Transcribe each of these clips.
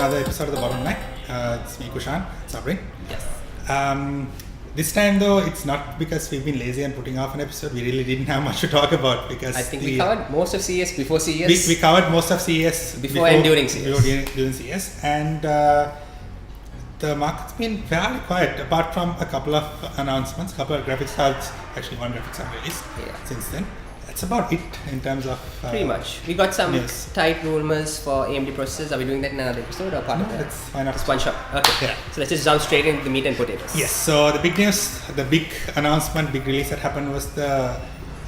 another episode of The Bottleneck. It's me, Kushan, Sabri. Yes. This time though, it's not because we've been lazy and putting off an episode. We really didn't have much to talk about because I think we covered most of CES before CES. We covered most of CES before and during CES. During CES, and the market's been fairly quiet apart from a couple of announcements, couple of graphics cards. Actually, one graphics card released since then. That's about it in terms of pretty much. We got some news. tight rumors for AMD processors. Are we doing that in another episode or part of that? Why not? Just one shot. Okay. Yeah. So let's just jump straight into the meat and potatoes. Yes. So the big news, the big announcement, big release that happened was the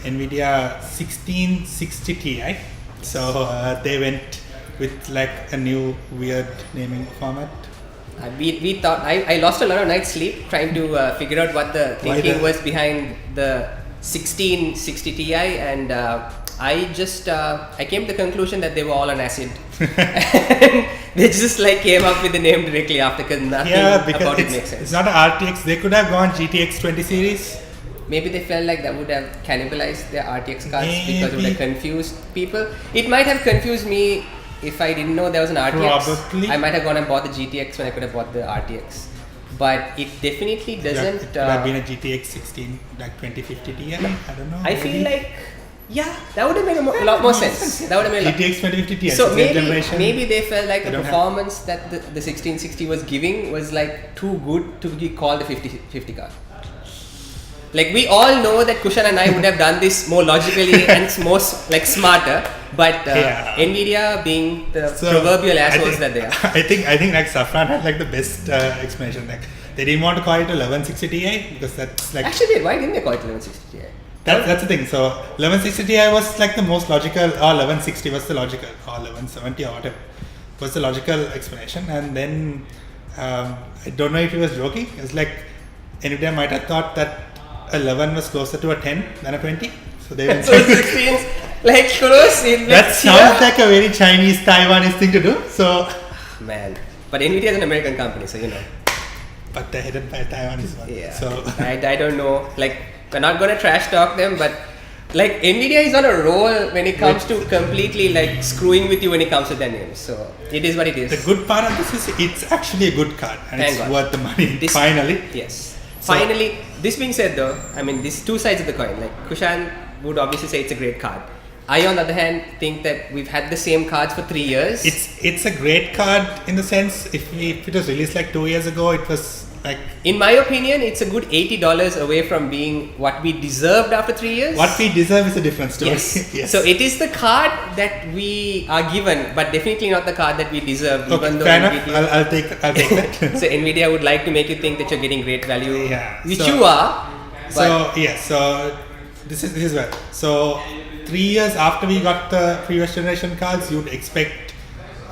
Nvidia 1660 Ti. So they went with like a new weird naming format. We thought I lost a lot of night's sleep trying to figure out what the thinking was behind the 1660 Ti, and I came to the conclusion that they were all on acid. And they just like came up with the name directly after because nothing about it makes sense. It's not an RTX. They could have gone GTX 20 series. Maybe they felt like that would have cannibalized their RTX cards because it would have confused people. It might have confused me if I didn't know there was an RTX. Probably. I might have gone and bought the GTX when I could have bought the RTX. But it definitely doesn't. It could have been a GTX 16, like 2050 Ti. I don't know. I feel like, that would have made a lot more sense. That would have made GTX 2050 Ti. So maybe they felt like the performance that the 1660 was giving was like too good to be called a 5050 card. Like we all know that Kushan and I would have done this more logically and more like smarter, but Nvidia being the proverbial assholes that they are. I think like Safran had like the best explanation. Like they didn't want to call it a 1160 Ti because that's like actually why didn't they call it 1160 Ti? That's the thing. So 1160 Ti was like the most logical, or 1160 was the logical, or 1170 or whatever was the logical explanation. And then I don't know if he was joking. It's like Nvidia might have thought that 11 was closer to a 10 than a 20. So they went 16's like close in. That sounds like a very Chinese, Taiwanese thing to do. So man, but Nvidia is an American company, so you know. But they're headed by a Taiwanese one. Yeah. So I don't know. Like we're not gonna trash talk them, but like Nvidia is on a roll when it comes to completely like screwing with you when it comes to their names. So it is what it is. The good part of this is it's actually a good card and Thank it's God. worth the money. Finally. Yes. Finally, this being said though, I mean, these two sides of the coin. Like Kushan would obviously say it's a great card. I, on the other hand, think that we've had the same cards for 3 years. It's a great card in the sense if it was released like 2 years ago, it was like. In my opinion, it's a good $80 away from being what we deserved after 3 years. What we deserve is a different story. Yes. Yes. So it is the card that we are given, but definitely not the card that we deserve. Okay, even though fair enough. I'll take that. So Nvidia would like to make you think that you're getting great value, which so, you are. So this is where. So 3 years after we got the previous generation cards, you'd expect.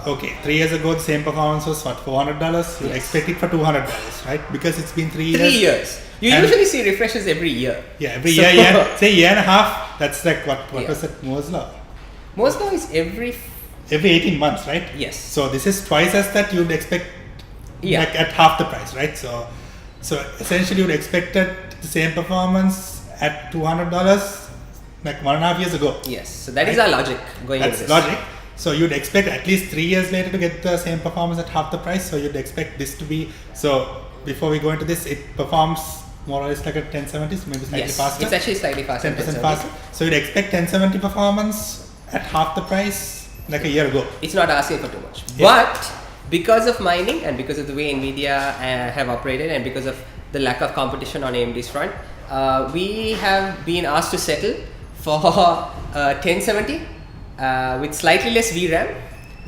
Okay, 3 years ago the same performance was what, $400? You'd expect it for $200, right? Because it's been 3 years. 3 years. You usually see refreshes every year. Yeah, every year. Say year and a half. That's like what was it? Moore's law. Moore's law is every 18 months, right? Yes. So this is twice as that you'd expect. Like at half the price, right? So essentially you'd expected the same performance at $200 like 1.5 years ago. Yes. So that is our logic going into this. That's logic. So you'd expect at least 3 years later to get the same performance at half the price. So you'd expect this to be, so before we go into this, it performs more or less like a 1070, so maybe slightly faster. It's actually slightly faster. 10% faster. So you'd expect 1070 performance at half the price like a year ago. It's not asking for too much. Yeah. But because of mining and because of the way Nvidia have operated and because of the lack of competition on AMD's front, we have been asked to settle for 1070. With slightly less VRAM.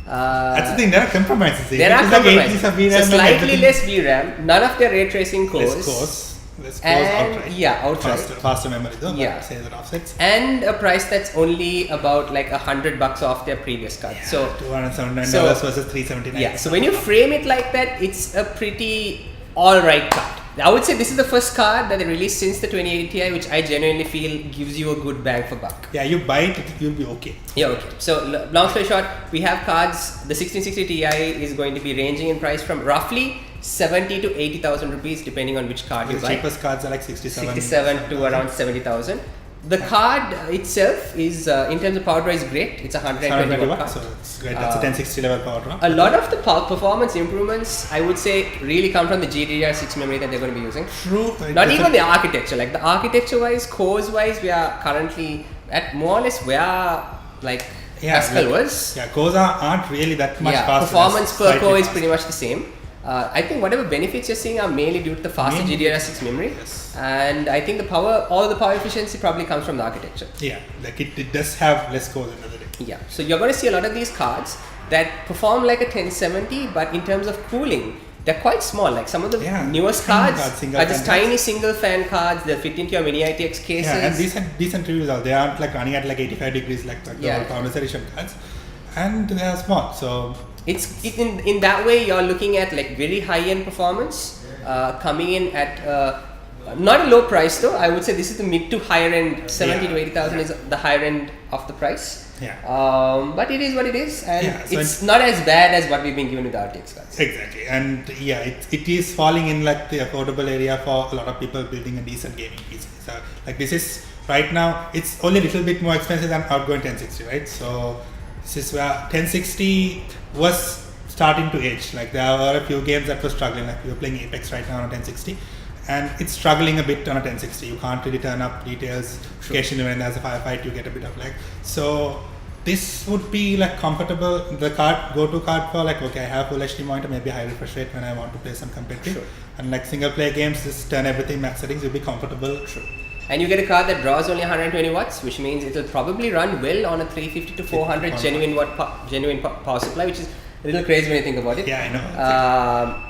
That's the thing, there are compromises. There are compromises. So slightly less VRAM, none of the ray tracing cores. Less cores outright. Yeah, outright. Faster memory though, say that offsets. And a price that's only about like $100 off their previous card. Yeah, so $279 versus $379. Yeah, so when you frame it like that, it's a pretty alright card. I would say this is the first card that they released since the 2080 Ti, which I genuinely feel gives you a good bang for buck. Yeah, you buy it, you'll be okay. Yeah, okay. So long story short, we have cards. The 1660 Ti is going to be ranging in price from roughly 70 to 80,000 rupees, depending on which card you buy. The cheapest cards are like 67 to around 70,000. The card itself is, in terms of power draw, is great. It's a 120 watt card. So it's great. That's a 1060 level power draw. A lot of the performance improvements, I would say, really come from the GDDR6 memory that they're going to be using. True. Not even the architecture. Like the architecture-wise, cores-wise, we are currently at more or less where like Pascal was. Yeah, cores aren't really that much faster. Performance per core is pretty much the same. I think whatever benefits you're seeing are mainly due to the faster GDDR6 memory. Yes. And I think all the power efficiency probably comes from the architecture. Yeah, like it does have less cores in the day. Yeah, so you're going to see a lot of these cards that perform like a 1070, but in terms of cooling, they're quite small. Like some of the newest cards are just tiny single fan cards. They'll fit into your mini ITX cases. Yeah, and these are decent reviews. They aren't like running at like 85 degrees like the Founders Edition cards, and they are small. So in that way, you're looking at like very high end performance coming in at not a low price though. I would say this is the mid to higher end. 70 to 80,000 is the higher end of the price. Yeah. But it is what it is, and it's not as bad as what we've been given with the RTX cards. Exactly, and it is falling in like the affordable area for a lot of people building a decent gaming PC. So like this is right now, it's only a little bit more expensive than outgoing 1060, right? So this is where 1060 was starting to age. Like there were a few games that were struggling. Like we were playing Apex right now on a 1060. And it's struggling a bit on a 1060. You can't really turn up details. Occasionally when there's a firefight, you get a bit of lag. So this would be like comfortable. The go-to card for like, okay, I have full HD monitor, maybe high refresh rate when I want to play some competitive. Sure. And like single player games, just turn everything max settings, you'll be comfortable. Sure. And you get a card that draws only 120 watts, which means it'll probably run well on a 350 to 400 genuine power supply, which is a little crazy when you think about it. Yeah, I know.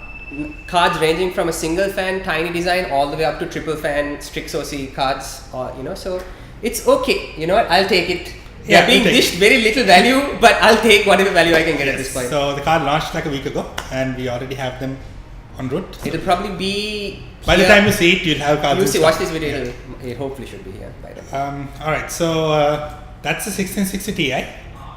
Cards ranging from a single fan tiny design all the way up to triple fan Strix OC cards, or so it's okay. You know what, I'll take it. They're being dished very little value, but I'll take whatever value I can get at this point. So the card launched like a week ago, and we already have them en route. So it'll probably be by the time you see it, you'll have cards. You see, watch this video. It hopefully should be here by then. All right, so that's a 1660 Ti.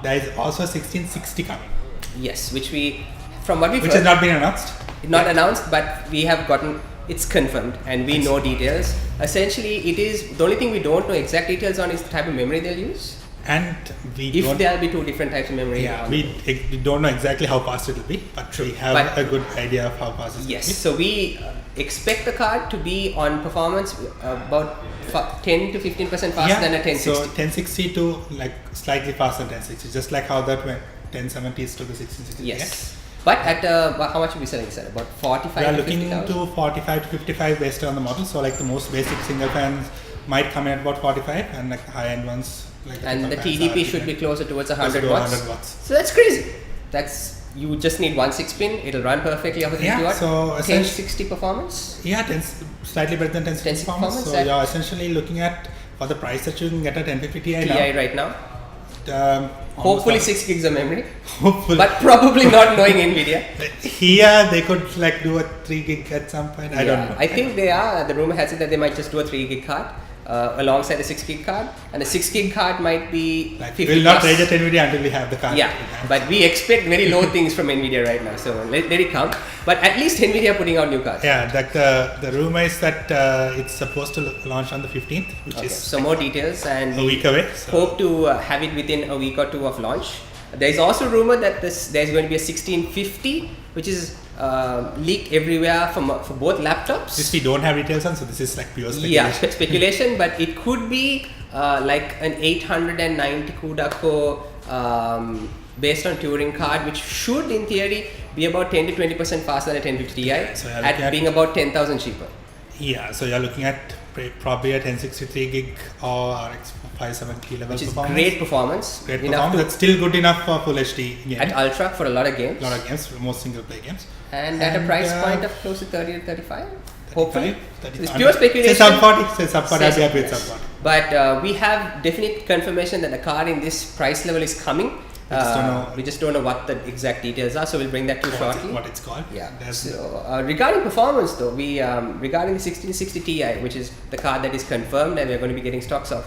There is also a 1660 coming. Yes, which has not been announced. Not announced, but we have gotten it's confirmed, and we know details. Essentially, it is the only thing we don't know exact details on is the type of memory they'll use, and there'll be two different types of memory. Yeah, we don't know exactly how fast it will be, but we have a good idea of how fast it will be. Yes, so we expect the card to be on performance about 10 to 15% faster than a 1060. So 1060 to like slightly faster than 1060, just like how that went 1070s to the 1660. Yes. But at how much are we selling this at? About 45 we are to looking 50,000? into 45 to 55 based on the model. So like the most basic single fans might come in at about 45, and like the high end ones like and the TDP should be closer towards 100 watts. So that's crazy. You just need one 6-pin. It'll run perfectly off a 50 watt. So 1060 performance. Yeah, slightly better than 1060 performance. So you're essentially looking at, for the price that you can get a 1050 Ti right now. Hopefully 6 gigs of memory. Hopefully. But probably not knowing Nvidia. Here they could like do a 3 gig at some point. I don't know. I think they are. The rumor has it that they might just do a 3 gig card alongside a 6 gig card, and the 6 gig card might be like 50 we'll not rate at Nvidia until we have the card. Yeah, but we expect very low things from Nvidia right now, so let it come. But at least Nvidia are putting out new cards. Yeah, like the rumor is that it's supposed to launch on the 15th, which is so more details, and a week away. So hope to have it within a week or two of launch. There is also rumor that there's going to be a 1650, which is leaked everywhere for both laptops. This we don't have details on, so this is like pure speculation. Yeah, speculation, but it could be like an 890 CUDA core based on Turing card, which should in theory be about 10 to 20% faster than a 1050 Ti, so at being about 10,000 cheaper. Yeah, so you're looking at probably a 1063 gig or RX 570 level which is performance. Great performance. That's still good enough for full HD gaming. At Ultra for a lot of games. For most single player games. And at a price point of close to 30 to 35. Hopefully. 35, It's pure speculation. Say sub 40. Say sub 40. I'll be happy with sub 40. But we have definite confirmation that the card in this price level is coming. We just don't know what the exact details are, so we'll bring that to you shortly. What it's called. Yeah. So regarding performance though, regarding the 1660 Ti, which is the card that is confirmed and we're going to be getting stocks of,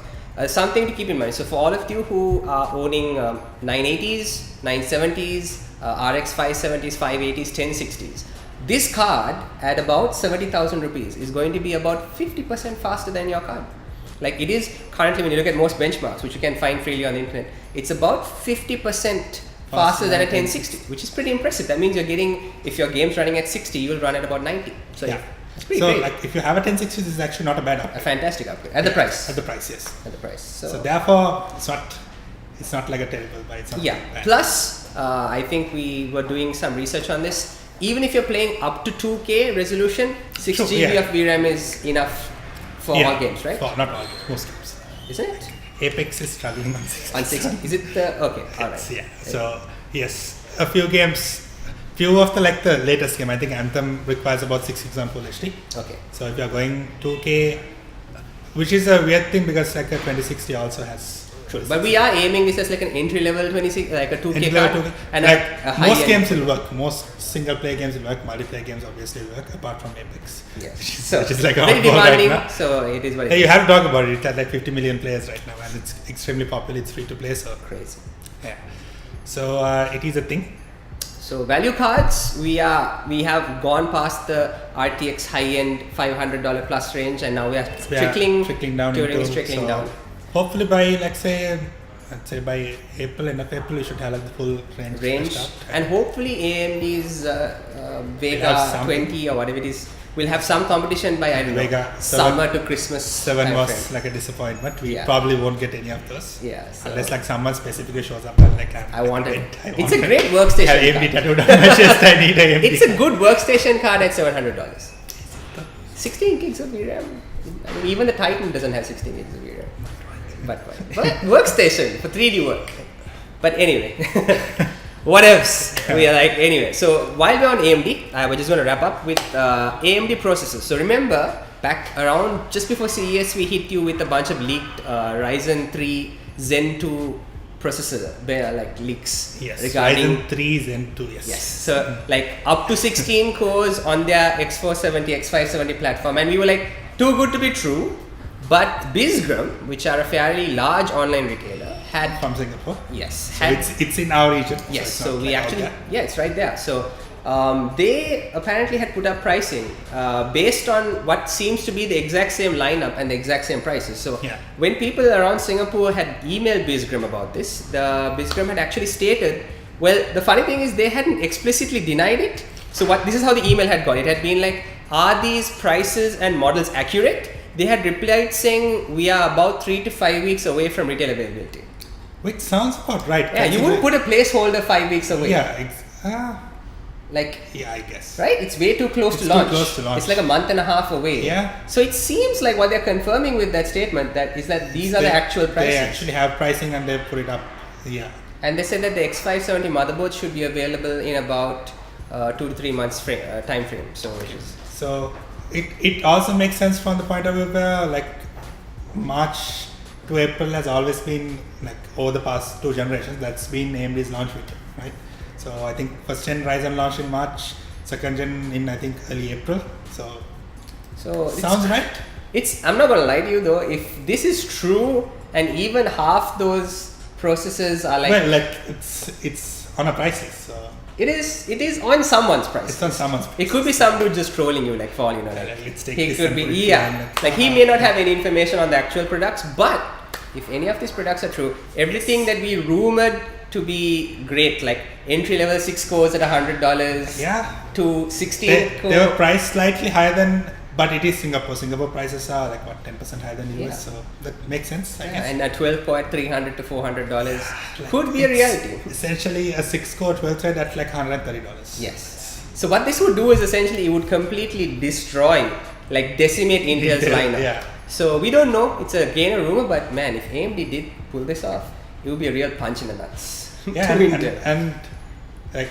something to keep in mind. So for all of you who are owning 980s, 970s, RX 570s, 580s, 1060s, this card at about 70,000 rupees is going to be about 50% faster than your card. Like it is currently, when you look at most benchmarks, which you can find freely on the internet, it's about 50% faster than a 1060, which is pretty impressive. That means you're getting, if your game's running at 60, you will run at about 90. So Yeah. it's pretty So great. like if you have a 1060, this is actually not a bad A upgrade. fantastic upgrade at the price. At the price, yes. At the price. So therefore, it's not like a terrible buy. It's not Yeah. bad. Plus, I think we were doing some research on this. Even if you're playing up to 2K resolution, 6 GB yeah. of VRAM is enough for all games, right? For not all games, most games. Isn't it? Apex is struggling on 60. On 60. Is it the okay? All right. Yeah. So yes, a few games, few of the latest game. I think Anthem requires about 6 gigs on Full HD. Okay. So if you are going 2K, which is a weird thing because like a 2060 also has. But we are aiming this as like an entry level 26, like a 2K Entry card, level 2K. and like a high most end. games will work. Most single player games will work. Multiplayer games obviously will work, apart from Apex. Yes. Which is like a very oddball right demanding. now. So it is what it Yeah, is. you have to talk about it. It has like 50 million players right now, and it's extremely popular. It's free to play, so Crazy. yeah. So it is a thing. So value cards, we have gone past the RTX high end $500 plus range, and now we are trickling down. Turing is trickling down. Hopefully by let's say by April, end of April, we should have like the full range. Start. And hopefully AMD's Vega have some- 20 or whatever it is will have some competition by, I don't know, Vega summer to Christmas. 7 was timeframe. like a disappointment. We Yeah. probably won't get any of those. Yeah, so Unless like someone specifically shows up and like I want it. I It's want a great workstation have AMD card. tattooed on my chest. I need AMD. It's a good workstation card at $700. 16 gigs of VRAM. I mean, even the Titan doesn't have 16 gigs of VRAM. But workstation for 3D work. But anyway, what else? We are like, anyway. So while we're on AMD, we're just going to wrap up with AMD processors. So remember, back around just before CES, we hit you with a bunch of leaked Ryzen 3 Zen 2 processor, like leaks Yes, regarding Ryzen 3 Zen 2, yes. Yes, so like up to 16 cores on their X470, X570 platform, and we were like, too good to be true. But BizGram, which are a fairly large online retailer, had From Singapore. yes, So had it's in our region. yes. it's So not we like out actually there. it's right there. So they apparently had put up pricing based on what seems to be the exact same lineup and the exact same prices. So Yeah. when people around Singapore had emailed BizGram about this, the BizGram had actually stated, well, the funny thing is they hadn't explicitly denied it. So this is how the email had gone. It had been like, are these prices and models accurate? They had replied saying, we are about 3 to 5 weeks away from retail availability. Which sounds about right. Yeah, you wouldn't put a placeholder 5 weeks away. Yeah, Like, yeah, I guess. right? It's way too close It's to too launch. close to launch. It's like a month and a half away. Yeah. So it seems like what they're confirming with that statement that these are the actual prices. They actually have pricing and they put it up. Yeah. And they said that the X570 motherboard should be available in about 2 to 3 months time frame. So it also makes sense from the point of view where like March to April has always been like over the past 2 generations. That's been AMD's launch window, right? So I think first gen Ryzen launched in March, second gen in I think early April. So sounds right. I'm not gonna lie to you though, if this is true and even half those processors are like, Well, like it's on a price list. So it is on someone's price. it's on someone's. It could be some dude just trolling you, like fall, like Let's take he this could and be, put it yeah, down, like he may not have any information on the actual products, but if any of these products are true, everything that we rumored to be great, like entry level 6 cores at $100, Yeah. to 16 They were priced slightly higher than, but it is Singapore. Singapore prices are like what 10% higher than US, so that makes sense. I guess. and a 12 core at $300 to $400 could be a reality. Essentially, a 6-core 12 thread at like $130. Yes. So what this would do is essentially it would completely destroy, like decimate Intel's lineup. Yeah. So we don't know. It's again a rumor, but man, if AMD did pull this off, it would be a real punch in the nuts. Yeah, to and, Intel. and like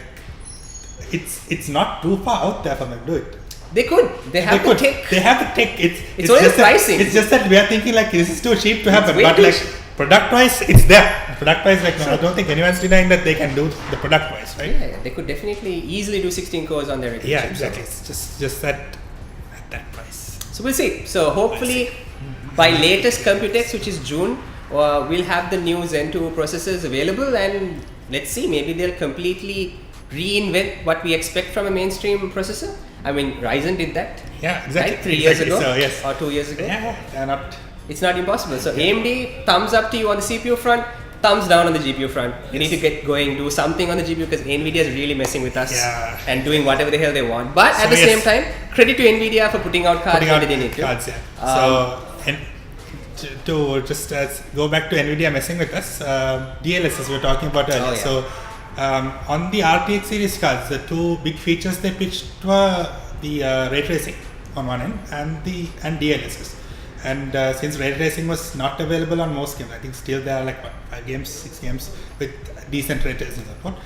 it's not too far out there for them to do it. They could. They have the tech. They have the tech. It's only just pricing. It's just that we are thinking like this is too cheap to happen, way but too like cheap. product wise, it's there. Product wise, like no, I don't think anyone's denying that they can do the product wise, right? Yeah, they could definitely easily do 16 cores on their regular Yeah, chip, exactly. So. It's just that at that price. So we'll see. So hopefully by latest Computex, which is June, we'll have the new Zen 2 processors available, and let's see, maybe they'll completely reinvent what we expect from a mainstream processor. I mean, Ryzen did that. Yeah, exactly. Right? 3 years ago, So, yes. or 2 years ago. Yeah, they're not It's not impossible. So AMD, thumbs up to you on the CPU front, thumbs down on the GPU front. You need to get going, do something on the GPU because Nvidia is really messing with us and doing whatever the hell they want. But at the same time, credit to Nvidia for putting out cards when they didn't need to. Cards, to just go back to Nvidia messing with us, DLSS we were talking about earlier. So on the RTX series cards, the two big features they pitched were the ray tracing on one end and DLSS. And since ray tracing was not available on most games, I think still there are like 5 games, 6 games with decent ray tracing support.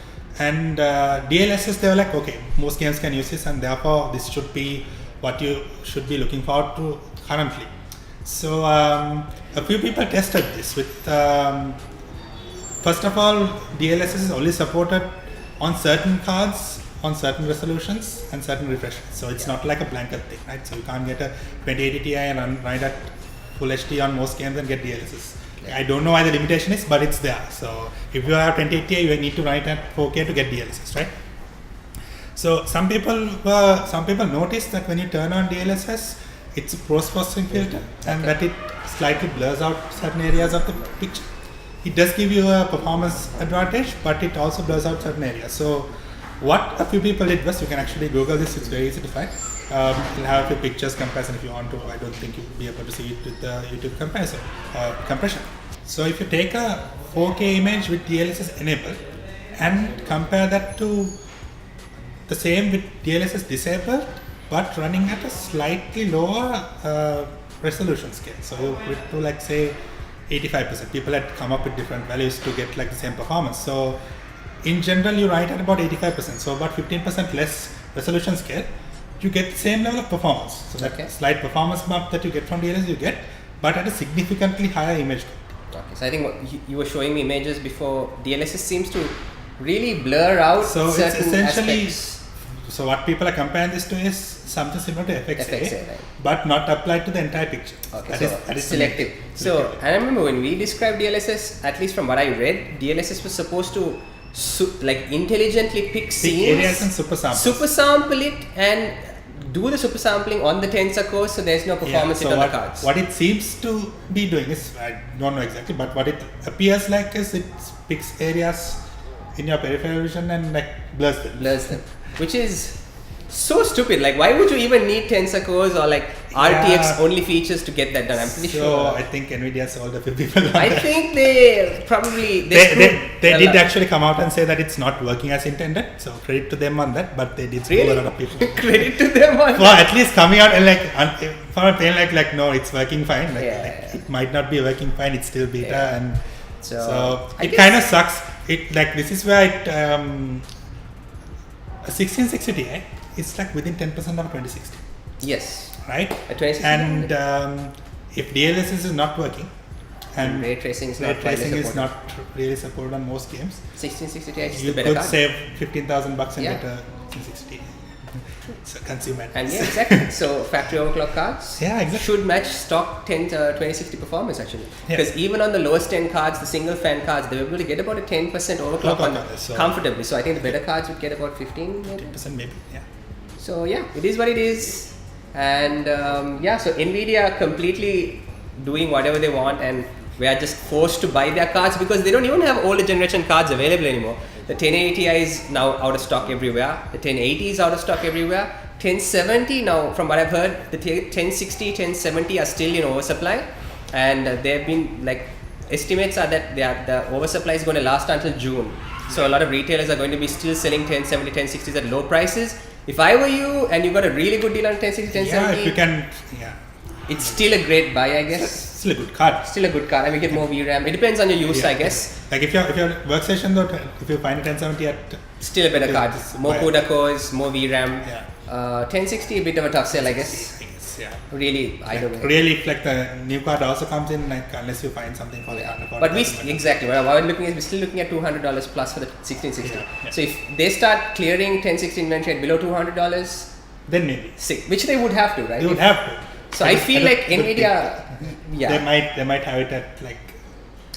And DLSS, they were like, okay, most games can use this, and therefore this should be what you should be looking forward to currently. So a few people tested this with, first of all, DLSS is only supported on certain cards, on certain resolutions and certain refresh rates. So it's not like a blanket thing, right? So you can't get a 2080 Ti and run it at full HD on most games and get DLSS. I don't know why the limitation is, but it's there. So if you have 2080 Ti, you need to run it at 4K to get DLSS, right? So some people noticed that when you turn on DLSS, it's a post-processing filter, and that it slightly blurs out certain areas of the picture. It does give you a performance advantage, but it also blurs out certain areas. So what a few people did was, you can actually Google this, it's very easy to find. You'll have a few pictures comparison if you want to. I don't think you'll be able to see it with the YouTube compression. So if you take a 4K image with DLSS enabled and compare that to the same with DLSS disabled, but running at a slightly lower resolution scale. So you put it to like say 85%. People had come up with different values to get like the same performance. So in general, you write at about 85%. So about 15% less resolution scale, you get the same level of performance. So that slight performance bump that you get from DLSS, you get, but at a significantly higher image quality. Okay, so I think what you were showing me images before. DLSS seems to really blur out certain aspects. So what people are comparing this to is something similar to FXA, right, but not applied to the entire picture. Okay, that is selective. So I remember when we described DLSS, at least from what I read, DLSS was supposed to like intelligently pick scenes, areas and super sample it, and do the super sampling on the tensor cores, so there's no performance hit on the cards. What it seems to be doing is, I don't know exactly, but what it appears like is it picks areas in your peripheral vision and like blurs them. Which is so stupid. Like, why would you even need tensor cores or like RTX only features to get that done? I'm pretty sure. I think Nvidia sold a few people on I think they probably they did actually come out and say that it's not working as intended. So credit to them on that. But they did screw a lot of people. Credit to them on that. At least coming out and like from a pain like no, it's working fine. It might not be working fine. It's still beta, and so it kind of sucks. It like this is where it. A 1660 Ti is like within 10% of 2060. Yes. Right? A 2060. And if DLSS is not working, and ray tracing is not really supported on most games, 1660 Ti is you the better could card. save $15,000 and get a 1660 Ti. So consumer. And exactly. So factory overclock cards should match stock 2060 performance actually. Because even on the lowest end cards, the single fan cards, they were able to get about a 10% overclock comfortably. So I think the better cards would get about 15 maybe. 10% maybe, So it is what it is. And so Nvidia completely doing whatever they want, and we are just forced to buy their cards because they don't even have older generation cards available anymore. The 1080 Ti is now out of stock everywhere. The 1080 is out of stock everywhere. 1070 now, from what I've heard, the 1060, 1070 are still in oversupply, and they've been like estimates are that the oversupply is going to last until June. So a lot of retailers are going to be still selling 1070, 1060s at low prices. If I were you and you got a really good deal on 1060, 1070, if you can, it's still a great buy, I guess. Still a good card. Still a good card. I mean, get more VRAM. It depends on your use, I guess. Like if your workstation though, if you find a 1070 at still a better card. More CUDA cores, more VRAM. 1060 a bit of a tough sell, I guess. Really, I don't know. Really, if like the new card also comes in, like unless you find something for like $100. But exactly what we're looking at, we're still looking at $200 plus for the 1660. So if they start clearing 1060 inventory at below $200, then maybe which they would have to, right? They would have to. So I feel like Nvidia, they might have it at like.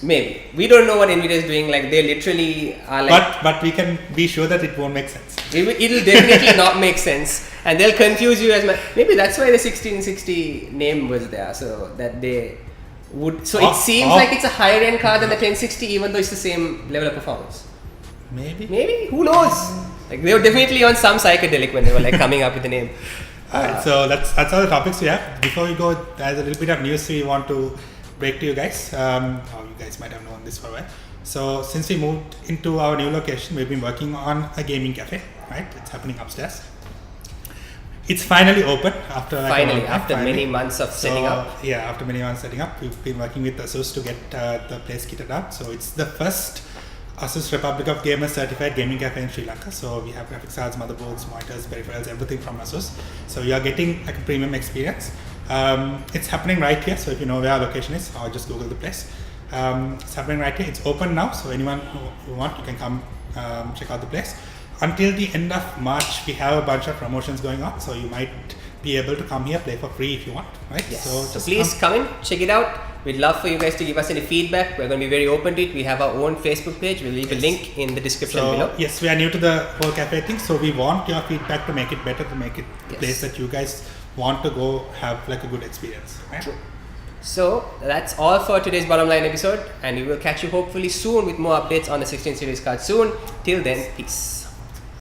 Maybe we don't know what Nvidia is doing. Like they literally are like. But we can be sure that it won't make sense. It'll definitely not make sense, and they'll confuse you as much. Maybe that's why the 1660 name was there, so that they It seems like it's a higher end card than the 1060, even though it's the same level of performance. Maybe, who knows? Like they were definitely on some psychedelic when they were like coming up with the name. Alright, so that's all the topics we have. Before we go, there's a little bit of news we want to break to you guys. You guys might have known this for a while. So since we moved into our new location, we've been working on a gaming cafe. Right, it's happening upstairs. It's finally open after many months of setting up. Yeah, after many months setting up, we've been working with ASUS to get the place kitted out. So it's the first ASUS Republic of Gamers certified gaming cafe in Sri Lanka. So we have graphics cards, motherboards, monitors, peripherals, everything from ASUS. So you are getting like a premium experience. It's happening right here. So if you know where our location is, or just Google the place. It's happening right here. It's open now. So anyone who want, you can come check out the place. Until the end of March, we have a bunch of promotions going on. So you might be able to come here, play for free if you want, right? Yes. So please come in, check it out. We'd love for you guys to give us any feedback. We're going to be very open to it. We have our own Facebook page. We'll leave a link in the description below. Yes, we are new to the whole cafe thing. So we want your feedback to make it better, to make it a place that you guys want to go have like a good experience, right? True. So that's all for today's Bottom Line episode. And we will catch you hopefully soon with more updates on the 16 series card soon. Till then, peace.